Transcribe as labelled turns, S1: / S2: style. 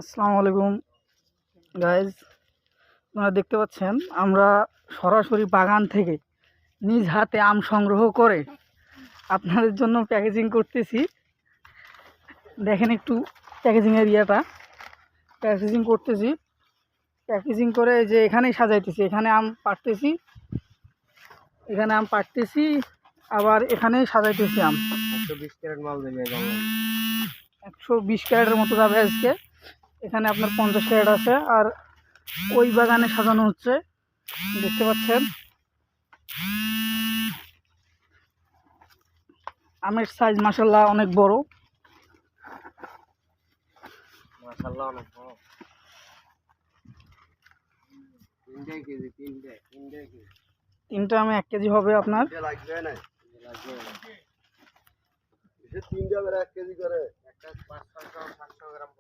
S1: আসসালামু আলাইকুম গাইজ, আপনারা দেখতে পাচ্ছেন আমরা সরাসরি বাগান থেকে নিজ হাতে আম সংগ্রহ করে আপনাদের জন্য প্যাকেজিং করতেছি। দেখেন একটু প্যাকেজিং এরিয়াটা, প্যাকেজিং করতেছি, প্যাকেজিং করে এই যে এখানেই সাজাইতেছি। এখানে আম পাড়তেছি, আবার এখানেই সাজাইতেছি আম।
S2: 120 ক্যারেট মাল দেবে
S1: 120 ক্যারেটের মতো যাবে আজকে। এখানে আপনার 50 ক্যারেট আছে, আর ওই বাগানে সাজানো হচ্ছে, দেখতে পাচ্ছেন। আমের সাইজ মাশাআল্লাহ অনেক বড়,
S2: মাশাআল্লাহ অনেক বড়।
S1: তিনটা আমে 1 কেজি হবে আপনার।
S2: লাগবে না, লাগবে 3 1 কেজি করে, একটা 500 গ্রাম 700 গ্রাম।